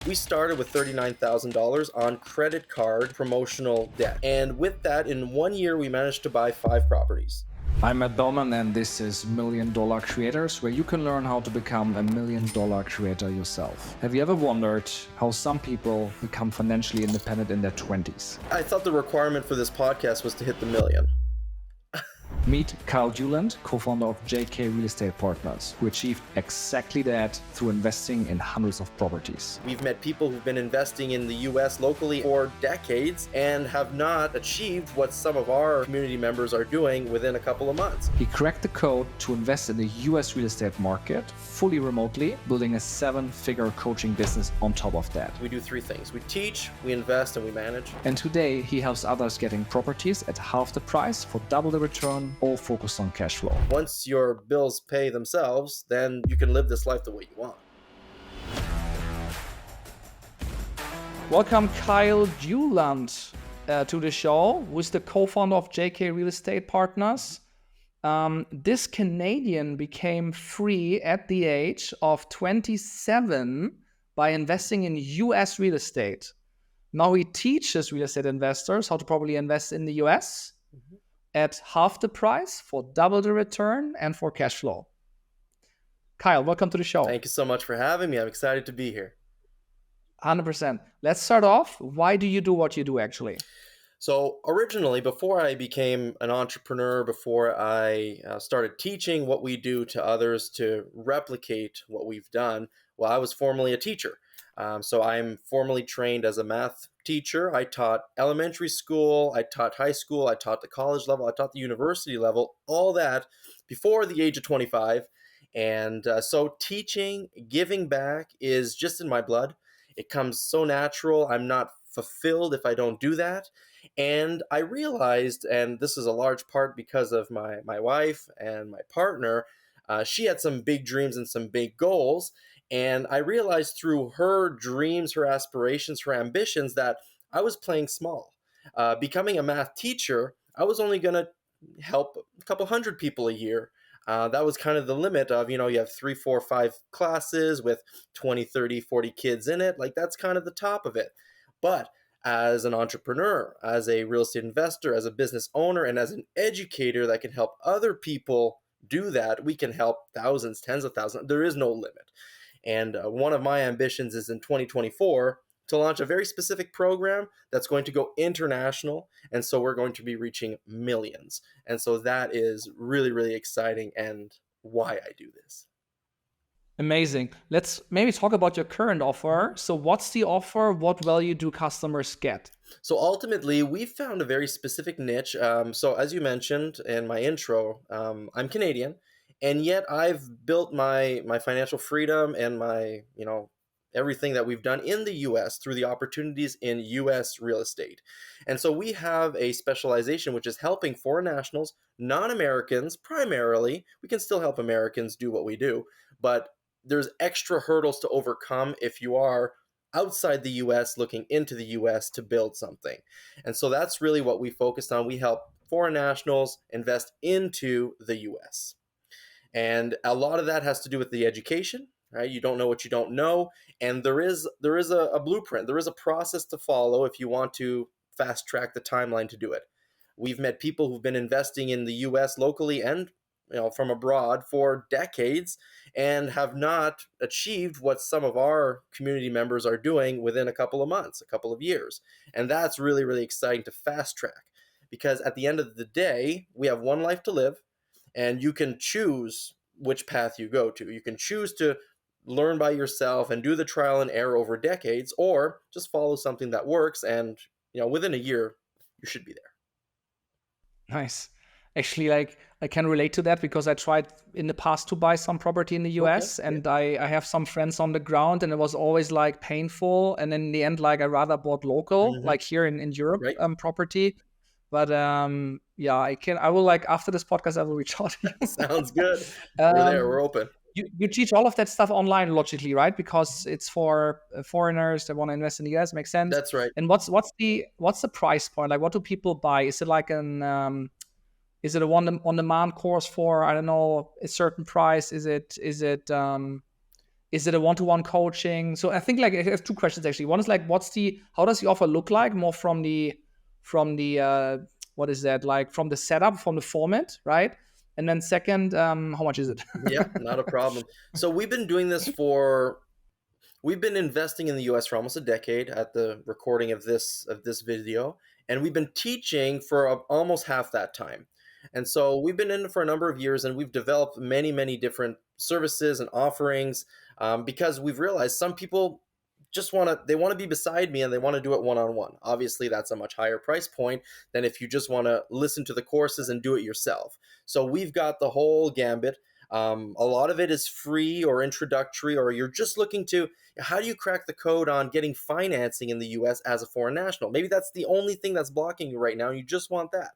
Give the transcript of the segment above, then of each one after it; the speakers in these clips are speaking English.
We started with $39,000 on credit card promotional debt. And with that, in 1 year, we managed to buy 5 properties. I'm Matt Bellman, and this is Million Dollar Creators, where you can learn how to become a $1 million creator yourself. Have you ever wondered how some people become financially independent in their 20s? I thought the requirement for this podcast was to hit the million. Meet Kyle Duelund, co-founder of JK Real Estate Partners, who achieved exactly that through investing in hundreds of properties. We've met people who've been investing in the US locally for decades and have not achieved what some of our community members are doing within a couple of months. He cracked the code to invest in the US real estate market fully remotely, building a 7-figure coaching business on top of that. We do 3 things. We teach, we invest, and we manage. And today he helps others getting properties at half the price for double the return, all focused on cash flow. Once your bills pay themselves, then you can live this life the way you want. Welcome Kyle Duelund to the show, who is the co-founder of JK Real Estate Partners. This Canadian became free at the age of 27 by investing in US real estate. Now he teaches real estate investors how to properly invest in the US at half the price for double the return and for cash flow. Kyle, welcome to the show. Thank you so much for having me. I'm excited to be here. 100%. Let's start off. Why do you do what you do actually? So originally, before I became an entrepreneur, before I started teaching what we do to others to replicate what we've done, well, I was formerly a teacher. So I'm formally trained as a math teacher. I taught elementary school, I taught high school, I taught the college level, I taught the university level, all that before the age of 25. And so teaching, giving back is just in my blood. It comes so natural. I'm not fulfilled if I don't do that. And I realized, and this is a large part because of my wife and my partner, she had some big dreams and some big goals. And I realized through her dreams, her aspirations, her ambitions that I was playing small. Becoming a math teacher, I was only going to help a couple hundred people a year. That was kind of the limit of, you have 3, 4, 5 classes with 20, 30, 40 kids in it. Like that's kind of the top of it. But as an entrepreneur, as a real estate investor, as a business owner, and as an educator that can help other people do that, we can help thousands, tens of thousands. There is no limit. And one of my ambitions is in 2024 to launch a very specific program that's going to go international. And so we're going to be reaching millions. And so that is really, really exciting and why I do this. Amazing. Let's maybe talk about your current offer. So what's the offer? What value do customers get? So ultimately, we found a very specific niche. So as you mentioned in my intro, I'm Canadian. And yet I've built my financial freedom and my, everything that we've done in the US through the opportunities in US real estate. And so we have a specialization which is helping foreign nationals, non-Americans primarily. We can still help Americans do what we do, but there's extra hurdles to overcome if you are outside the US looking into the US to build something. And so that's really what we focused on. We help foreign nationals invest into the US. And a lot of that has to do with the education, right? You don't know what you don't know. And there is a blueprint. There is a process to follow if you want to fast track the timeline to do it. We've met people who've been investing in the US locally and from abroad for decades and have not achieved what some of our community members are doing within a couple of months, a couple of years. And that's really, really exciting to fast track because at the end of the day, we have one life to live. And you can choose which path you go to. You can choose to learn by yourself and do the trial and error over decades, or just follow something that works. And, within a year, you should be there. Nice. Actually, I can relate to that because I tried in the past to buy some property in the US and I have some friends on the ground and it was always painful. And in the end, I rather bought local, like here in Europe, right? Property. But I will after this podcast, I will reach out to you. Sounds good. We're there. We're open. You teach all of that stuff online, logically, right? Because it's for foreigners that want to invest in the US. Makes sense. That's right. And what's the price point? What do people buy? Is it is it a on-demand course for, I don't know, a certain price? Is it Is it a one-to-one coaching? So I think like I have two questions actually. One is like, how does the offer look like, more from the what is that, like from the setup, from the format, right? And then second, how much is it? Yeah, not a problem. So we've been investing in the US for almost a decade at the recording of this video, and we've been teaching for almost half that time. And so we've been in it for a number of years, and we've developed many different services and offerings, because we've realized some people just want to be beside me and they want to do it one on one. Obviously, that's a much higher price point than if you just want to listen to the courses and do it yourself. So we've got the whole gambit. A lot of it is free or introductory, or you're just looking to how do you crack the code on getting financing in the US as a foreign national? Maybe that's the only thing that's blocking you right now. You just want that.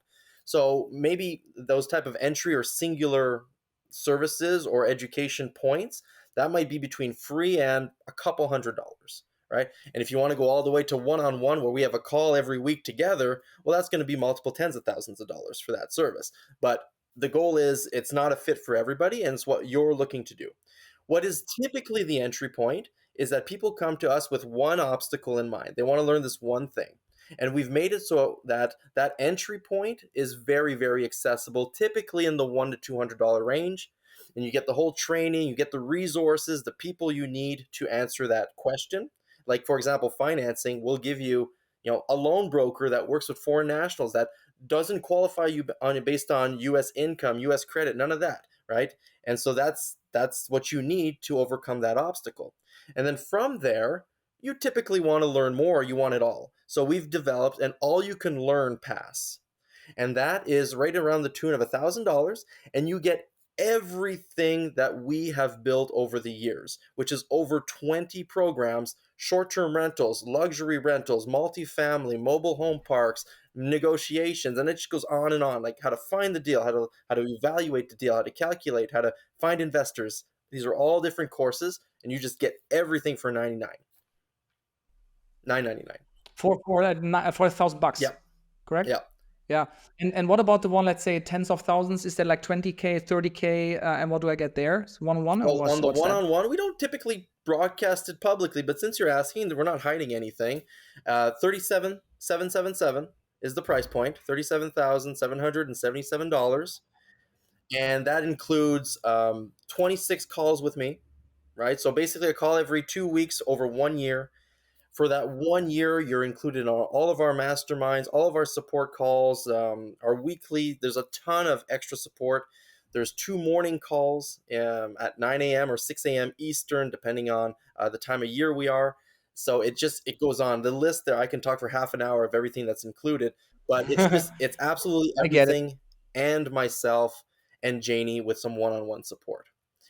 So maybe those type of entry or singular services or education points, that might be between free and a couple $100s, right? And if you want to go all the way to one-on-one where we have a call every week together, well, that's going to be multiple tens of thousands of dollars for that service. But the goal is it's not a fit for everybody, and it's what you're looking to do. What is typically the entry point is that people come to us with one obstacle in mind. They want to learn this one thing. And we've made it so that that entry point is very accessible, typically in the $100 to $200 range. And you get the whole training, you get the resources, the people you need to answer that question. Like, for example, financing will give you, a loan broker that works with foreign nationals that doesn't qualify you based on US income, US credit, none of that, right? And so that's what you need to overcome that obstacle. And then from there, you typically want to learn more, you want it all. So we've developed an all you can learn pass. And that is right around the tune of $1,000, and you get everything that we have built over the years, which is over 20 programs: short-term rentals, luxury rentals, multifamily, mobile home parks, negotiations, and it just goes on and on, like how to find the deal, how to evaluate the deal, how to calculate, how to find investors. These are all different courses, and you just get everything for 999. For $1,000, Yeah, correct? yeah. Yeah. And what about the one, let's say tens of thousands? Is that like 20K, 30K? And what do I get there? It's one or Well, on the what's that? one-on-one, we don't typically broadcast it publicly, but since you're asking, we're not hiding anything. 37,777 is the price point, $37,777, and that includes 26 calls with me, right? So basically, a call every 2 weeks over 1 year. For that 1 year, you're included in all of our masterminds, all of our support calls, our weekly. There's a ton of extra support. There's 2 morning calls at 9 a.m. or 6 a.m. Eastern, depending on the time of year we are. So it goes on. The list there, I can talk for half an hour of everything that's included, but it's absolutely I get it. everything, and myself and Janie with some one-on-one support,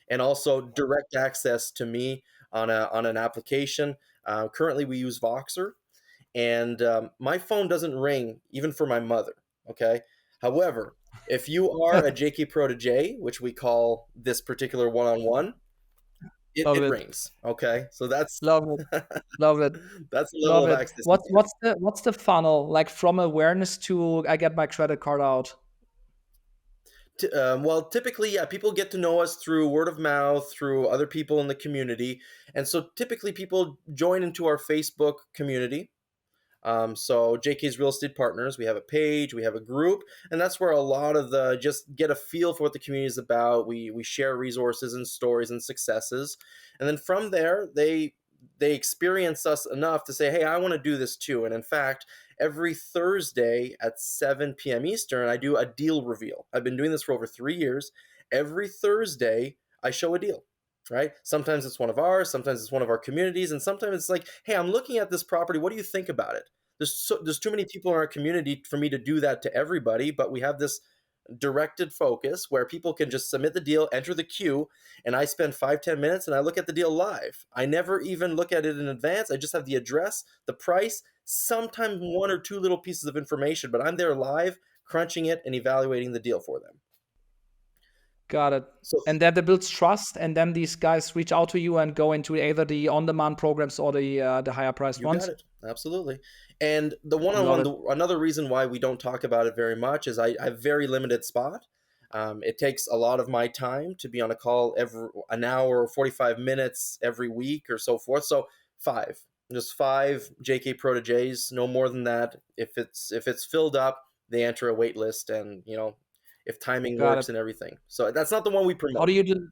and also direct access to me on an application. Currently, we use Voxer, and my phone doesn't ring even for my mother. Okay. However, if you are a JK Protege, which we call this particular one-on-one, Love it it. rings. Okay, so that's Love it. Love it. that's the level Love of it. access you get. What's the funnel like, from awareness to I get my credit card out? Well, typically, yeah, people get to know us through word of mouth, through other people in the community, and so typically people join into our Facebook community. So JK's Real Estate Partners, we have a page, we have a group, and that's where a lot of the just get a feel for what the community is about. We share resources and stories and successes, and then from there they experience us enough to say, hey, I want to do this too. And in fact, every Thursday at 7 p.m. Eastern, I do a deal reveal. I've been doing this for over 3 years. Every Thursday, I show a deal. Right? Sometimes it's one of ours, sometimes it's one of our communities, and sometimes it's like, hey, I'm looking at this property. What do you think about it? There's too many people in our community for me to do that to everybody, but we have this directed focus where people can just submit the deal, enter the queue, and I spend 5-10 minutes and I look at the deal live. I never even look at it in advance. I just have the address, the price, sometimes one or two little pieces of information, but I'm there live, crunching it and evaluating the deal for them. Got it. So And that builds trust, and then these guys reach out to you and go into either the on-demand programs or the higher priced you got ones. it. Absolutely. And the Love one-on-one, it. another reason why we don't talk about it very much is I have very limited spot. It takes a lot of my time to be on a call every an hour or 45 minutes every week or so forth. So five, just five JK proteges, no more than that. If it's filled up, they enter a wait list, and if timing Got works it. and everything. So that's not the one we How promote. do you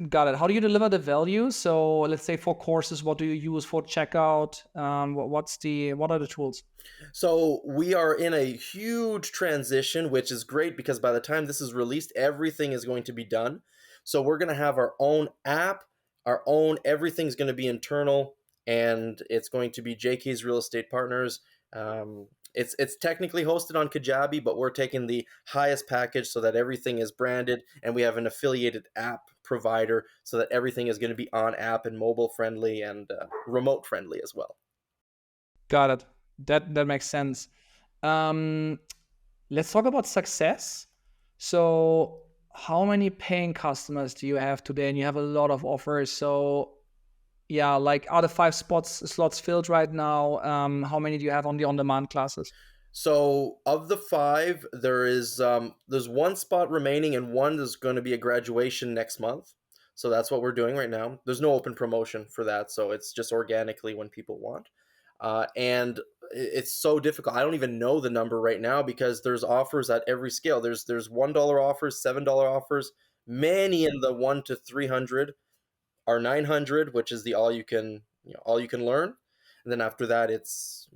got it? How do you deliver the value? So let's say for courses, what do you use for checkout? What are the tools? So we are in a huge transition, which is great because by the time this is released, everything is going to be done. So we're going to have our own app, our own, everything's going to be internal, and it's going to be JK's Real Estate Partners. It's technically hosted on Kajabi, but we're taking the highest package so that everything is branded, and we have an affiliated app provider so that everything is going to be on app and mobile friendly and remote friendly as well. Got it. That makes sense. Um, let's talk about success. So, how many paying customers do you have today? And you have a lot of offers. So, yeah, like are the five slots filled right now? How many do you have on the on-demand classes? So of the five, there's one spot remaining, and one is going to be a graduation next month. So that's what we're doing right now. There's no open promotion for that, so it's just organically when people want. And it's so difficult. I don't even know the number right now because there's offers at every scale. There's $1 offers, $7 offers, many in the 1 to 300, our 900, which is the all you can learn, and then after that it's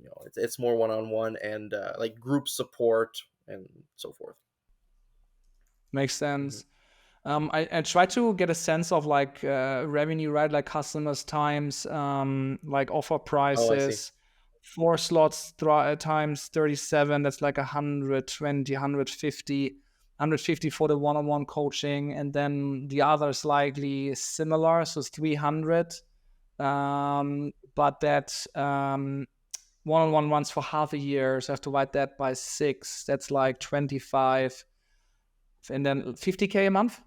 more one-on-one and like group support and so forth. Makes Mhm. sense. I try to get a sense of like revenue, right? Like customers times like offer Oh, I see. prices. Four slots times 37. That's like 120, 150 for the one-on-one coaching, and then the others likely similar, so it's 300. But that one-on-one ones for half a year, so I have to divide that by 6. That's like 25, and then 50K a month.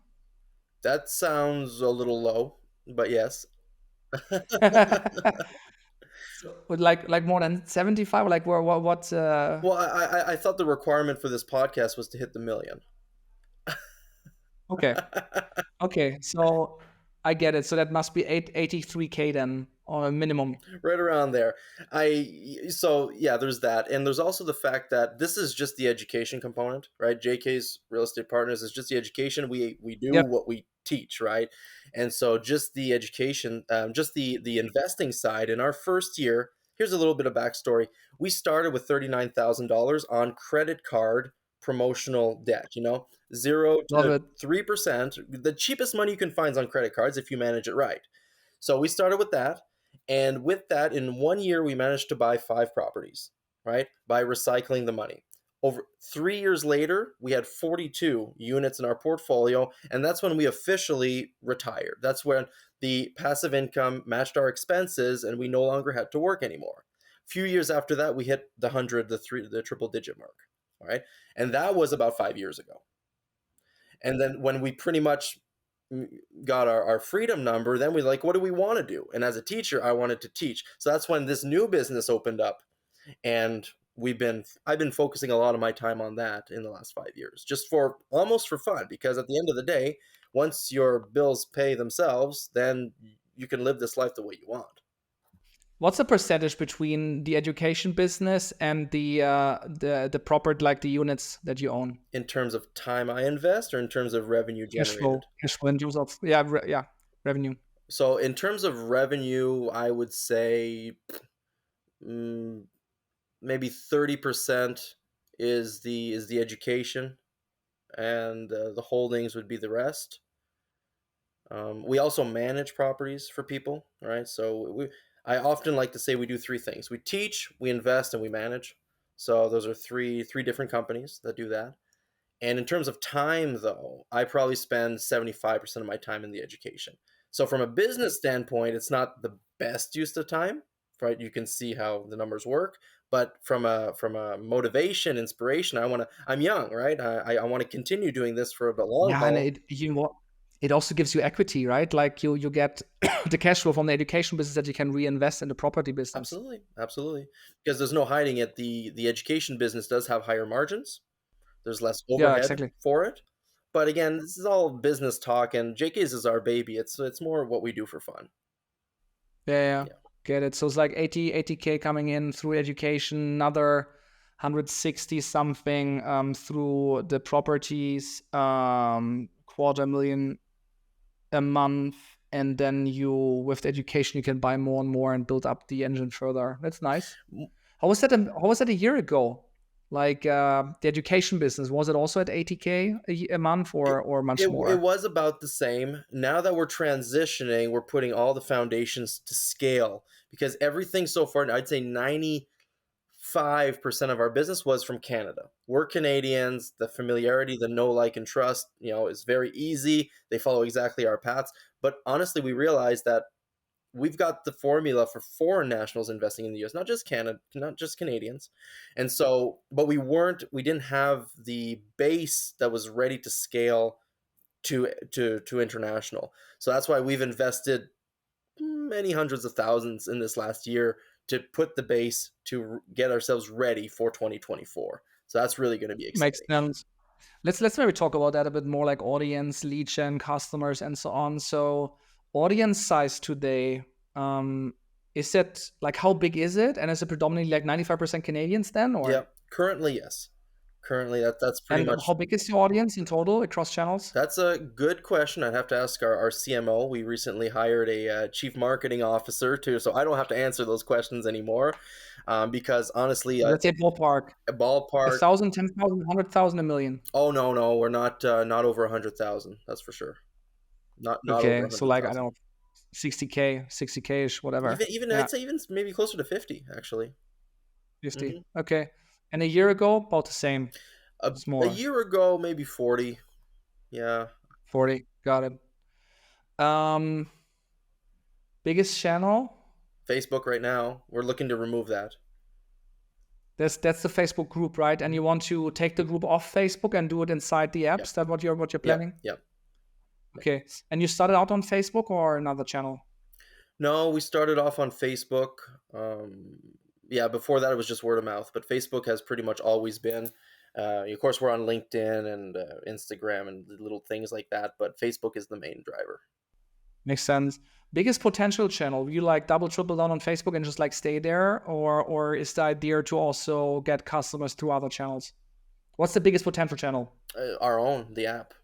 That sounds a little low, but yes. So with like more than 75, like what Well, I thought the requirement for this podcast was to hit the million. okay. Okay, so I get it. So that must be 83K then, or a minimum. Right around there. So yeah, there's that, and there's also the fact that this is just the education component, right? JK's Real Estate Partners is just the education. We do Yep. what we teach, right? And so just the education, just the investing side. In our first year, here's a little bit of backstory. We started with $39,000 on credit card promotional debt. 0 Love to it. 3%. The cheapest money you can find is on credit cards if you manage it right. So we started with that. And with that, in 1 year, we managed to buy five properties, right? By recycling the money. Over 3 years later, we had 42 units in our portfolio. And that's when we officially retired. That's when the passive income matched our expenses and we no longer had to work anymore. A few years after that, we hit the 100, the triple digit mark, all right? And that was about 5 years ago. And then when we pretty much got our freedom number, then we like, what do we want to do? And as a teacher, I wanted to teach. So that's when this new business opened up. And I've been focusing a lot of my time on that in the last 5 years, just for almost for fun, because at the end of the day, once your bills pay themselves, then you can live this life the way you want. What's the percentage between the education business and the property, like the units that you own? In terms of time I invest or in terms of revenue generated? Cash flow and use of yeah, revenue. So in terms of revenue, I would say mm, maybe 30% is the education, and the holdings would be the rest. We also manage properties for people, right? So I often like to say we do three things: we teach, we invest, and we manage. So those are three different companies that do that. And in terms of time, though, I probably spend 75% of my time in the education. So from a business standpoint, it's not the best use of time, right? You can see how the numbers work. But from a motivation, inspiration, I'm young, right? I want to continue doing this for the long Yeah, and haul. it also gives you equity, right? Like you get the cash flow from the education business that you can reinvest in the property business. Absolutely, absolutely. Because there's no hiding it. The education business does have higher margins. There's less Yeah, overhead exactly. for it. But again, this is all business talk, and JK's is our baby. It's more what we do for fun. Yeah, yeah. Yeah. Get it. So it's like 80K coming in through education, another 160 something through the properties, quarter million a month. And then you, with the education, you can buy more and more and build up the engine further. That's nice. How was that a year ago? Like the education business, was it also at 80K a month It, or much it more? was about the same. Now that we're transitioning, we're putting all the foundations to scale because everything so far, I'd say 95% of our business was from Canada. We're Canadians. The familiarity, the know, like, and trust, is very easy. They follow exactly our paths. But honestly, we realized that we've got the formula for foreign nationals investing in the US, not just Canada, not just Canadians. And so, but we didn't have the base that was ready to scale to international. So that's why we've invested many hundreds of thousands in this last year to put the base to get ourselves ready for 2024. So that's really going to be Makes exciting. sense. Let's maybe talk about that a bit more, like audience, lead gen, customers, and so on. So audience size today, is it like, how big is it? And is it predominantly like 95% Canadians then, Yeah, or? currently yes. Currently that's pretty And much. how big is the audience in total across channels? That's a good question. I'd have to ask our CMO. We recently hired a chief marketing officer too, so I don't have to answer those questions anymore. Because honestly, Let's say ballpark, a a ballpark. thousand, 10,000, 100,000, a million. Oh no, we're not over 100,000. That's for sure. Not over Okay, a so hundred like, I thousand. don't know, 60K, 60K ish, whatever. Even Yeah, I'd say even maybe closer to 50 actually. 50. Hmm. Okay, and a year ago, about the same, A smaller, year ago, maybe 40. Yeah, 40. Got it. Um, Biggest channel. Facebook right now. We're looking to remove that. That's the Facebook group, right? And Mhm. you want to take the group off Facebook and do it inside the app. Yep, Is that what you're yep, planning? yep. Okay. And you started out on Facebook or another channel? No, we started off on Facebook. Yeah, before that it was just word of mouth, but Facebook has pretty much always been. Of course, we're on LinkedIn and Instagram and little things like that, but Facebook is the main driver. Makes sense. Biggest potential channel. Will you like double, triple down on Facebook and just like stay there, or is the idea to also get customers through other channels? What's the biggest potential channel? Our own, the app,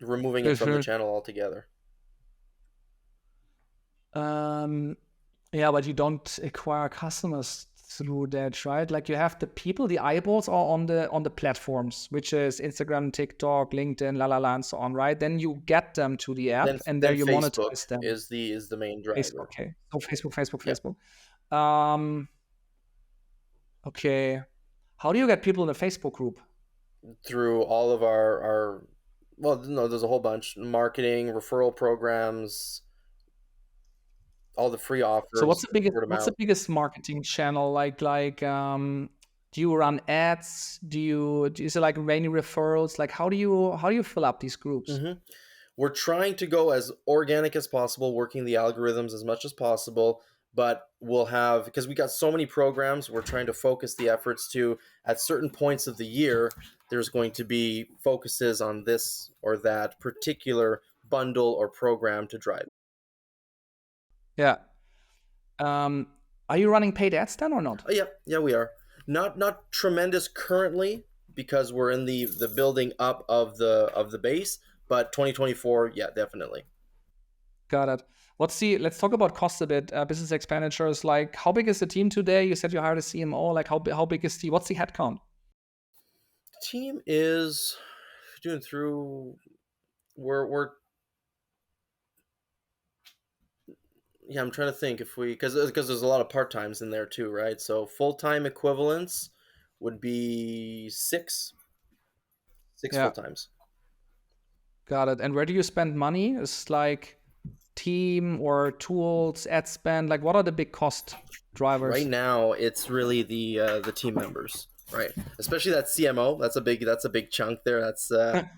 removing it from the Sure. channel altogether. Um, Yeah, but you don't acquire customers through that, right? Like you have the people, the eyeballs are on the platforms, which is Instagram, TikTok, LinkedIn, la la la, and so on, right? Then you get them to the app, and there Then you Facebook monetize them. is the main Facebook, driver. okay. So Facebook, Yep. Facebook. Um, okay. How do you get people in a Facebook group? Through all of our well, no, there's a whole bunch: marketing, referral programs, all the free So offers, what's the biggest word of what's the mouth. biggest marketing channel? Do you run ads? Is it like rainy referrals? Like how do you fill up these groups? Hmm. We're trying to go as organic as possible, working the algorithms as much as possible, but we'll have, because we got so many programs, we're trying to focus the efforts to, at certain points of the year, there's going to be focuses on this or that particular bundle or program to drive. Yeah. Um, are you running paid ads then or not? Oh, yeah, we are. Not tremendous currently because we're in the building up of the base, but 2024, yeah, definitely. Got it. Let's talk about costs a bit. Business expenditures. Like, how big is the team today? You said you hired a CMO. Like, how big is what's the headcount? Team is doing through. We're Yeah, I'm trying to think if we, because there's a lot of part times in there too, right? So full time equivalents would be six full Yeah, times. got it. And where do you spend money? Is like team or tools, ad spend? Like, what are the big cost Right drivers? now, it's really the team members, right? Especially that CMO. That's a big chunk there. That's a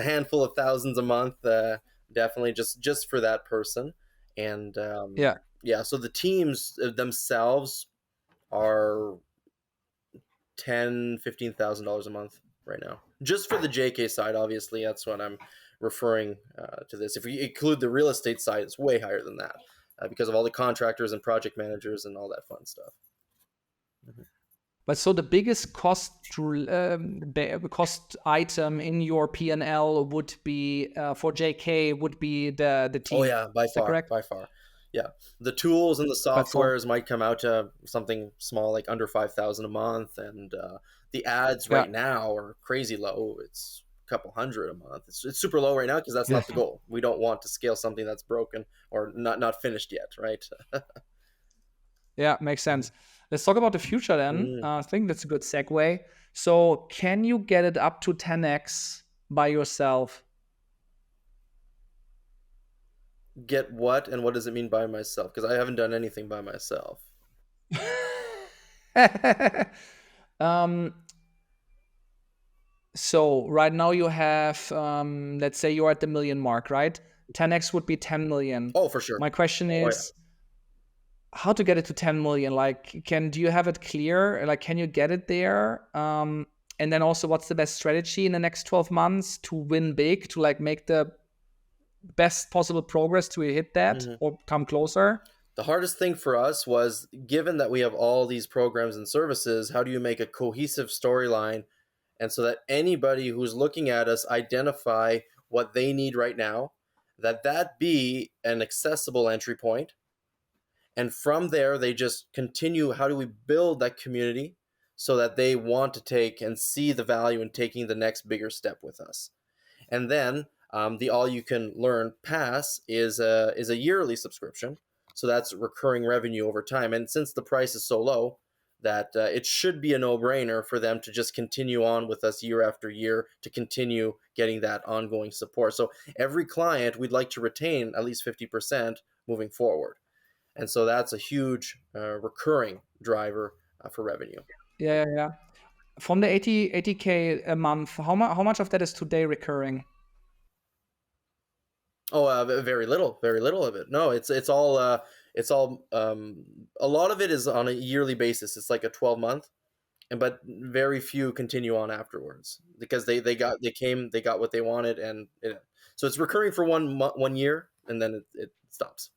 handful of thousands a month. Definitely just for that person, and Yeah, yeah. So the teams themselves are $10,000-15,000 a month. right now. Just for the JK side, obviously, that's what I'm referring to this. If we include the real estate side, it's way higher than that because of all the contractors and project managers and all that fun stuff. Mm-hmm. But so the biggest cost item in your P&L would be for JK would be the Oh team. yeah, by Is that far, correct? by far. Yeah, the tools and the By far. softwares might come out to something small, like under 5,000 a month, and the ads Yeah. right now are crazy low. It's a couple hundred a month. It's super low right now because that's Yeah. not the goal. We don't want to scale something that's broken or not finished yet, right? Yeah, makes sense. Let's talk about the future then. Mm. I think that's a good segue. So, can you get it up to 10x by yourself? Get what, and what does it mean by myself? Because I haven't done anything by myself. um, so right now you have, let's say you're at the million mark, right? 10x would be 10 million. Oh, for sure. My question Oh yeah. is, how to get it to 10 million? Like, do you have it clear? Like, can you get it there? And then also, what's the best strategy in the next 12 months to win big, to like make the best possible progress to hit that Mm-hmm. or come closer? The hardest thing for us was, given that we have all these programs and services, how do you make a cohesive storyline, and so that anybody who's looking at us identify what they need right now, that be an accessible entry point, and from there they just continue. How do we build that community so that they want to take and see the value in taking the next bigger step with us? And then the all you can learn pass is a yearly subscription. So that's recurring revenue over time. And since the price is so low, that it should be a no-brainer for them to just continue on with us year after year to continue getting that ongoing support. So every client we'd like to retain at least 50% moving forward. And so that's a huge recurring driver for revenue. Yeah. From the 80K a month, how much of that is today recurring? Oh, very little of it. No, it's all a lot of it is on a yearly basis. It's like a 12-month, and but very few continue on afterwards because they got what they wanted, and so it's recurring for 1 year, and then it stops.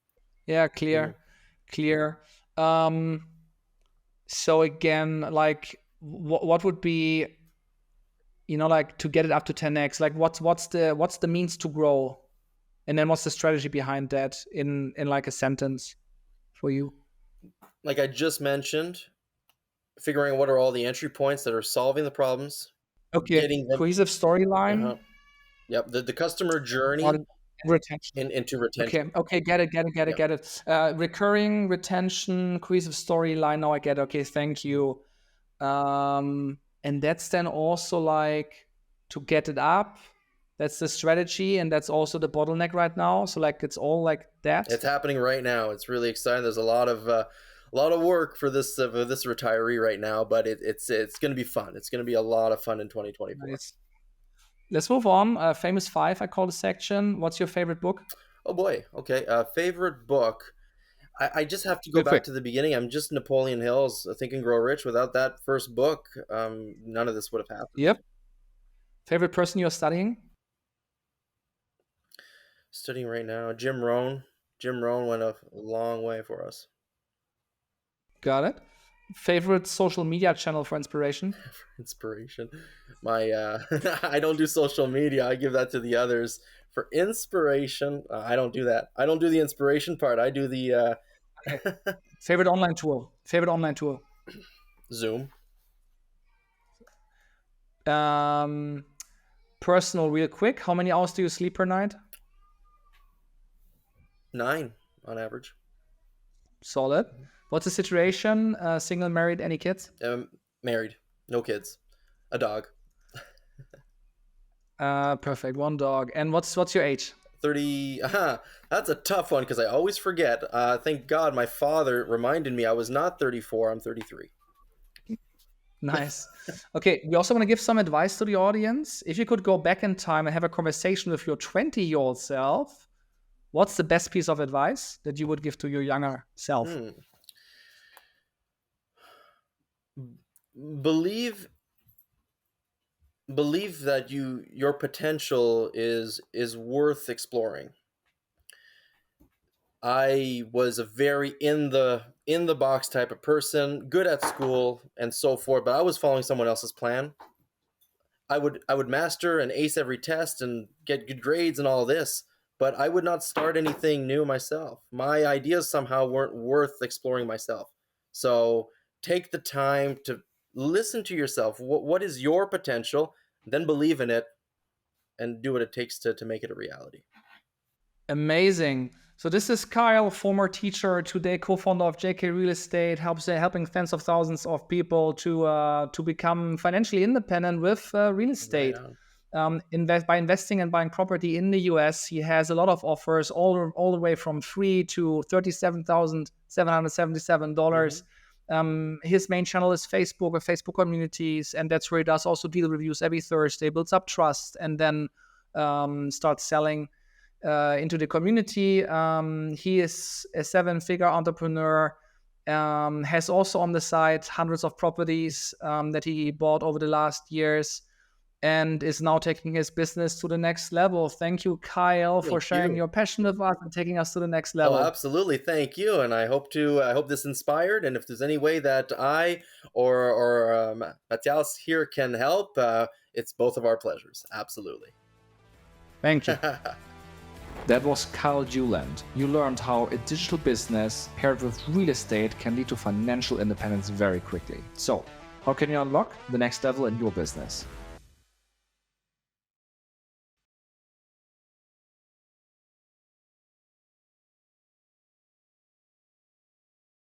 Yeah, Mhm. clear. So again, like, what would be, like, to get it up to 10x? Like, what's the means to grow, and then what's the strategy behind that in like a sentence for you? Like I just mentioned, figuring out what are all the entry points that are solving the problems, Okay, getting them. cohesive storyline, Uh-huh. Yep, the customer journey audit, retention. into retention. Okay, get it. Yep. Recurring retention, cohesive storyline. Now I get it. Okay, thank you. And that's then also like to get it up. That's the strategy, and that's also the bottleneck right now. So like it's all like that. It's happening right now. It's really exciting. There's a lot of work for this retiree right now, but it's going to be fun. It's going to be a lot of fun in 2024. Nice. Let's move on. Famous five, I call the section. What's your favorite book? Oh boy. Okay. Favorite book. I just have to go Real back quick. to the beginning. I'm just Napoleon Hill's Think and Grow Rich. Without that first book, none of this would have happened. Yep. Favorite person you're studying? Studying right now, Jim Rohn. Jim Rohn went a long way for us. Got it. Favorite social media channel for inspiration? Inspiration. My I don't do social media. I give that to the others. For inspiration, I don't do that. I don't do the inspiration part. I do the Okay. Favorite online tool? Zoom. Personal, real quick. How many hours do you sleep per night? 9 on average. Solid. What's the situation? Single, married, any kids? Married, no kids, a dog. Perfect. One dog. And what's your age? 30. That's a tough one because I always forget. Thank God my father reminded me I was not 34. I'm 33. Nice. Okay, we also want to give some advice to the audience. If you could go back in time and have a conversation with your 20-year-old self, what's the best piece of advice that you would give to your younger self? Believe believe that your potential is worth exploring. I was a very in the box type of person, good at school and so forth, but I was following someone else's plan. I would master and ace every test and get good grades and all this, but I would not start anything new myself. My ideas somehow weren't worth exploring myself. So take the time to listen to yourself. What is your potential? Then believe in it and do what it takes to make it a reality. Amazing. So this is Kyle, former teacher, today co-founder of JK Real Estate, helping tens of thousands of people to become financially independent with real Right estate. on. By investing and buying property in the US, he has a lot of offers, all the way from free to $37,777. Hmm. His main channel is Facebook with Facebook communities, and that's where he does also deal reviews every Thursday, builds up trust, and then starts selling into the community. He is a seven-figure entrepreneur, has also on the side hundreds of properties that he bought over the last years, and is now taking his business to the next level. Thank you, Kyle, for Thank sharing you. your passion with us and taking us to the next Oh, level. absolutely. Thank you. And I hope this inspired. And if there's any way that I or Matthias here can help, it's both of our pleasures. Absolutely. Thank you. That was Kyle Duelund. You learned how a digital business paired with real estate can lead to financial independence very quickly. So, how can you unlock the next level in your business?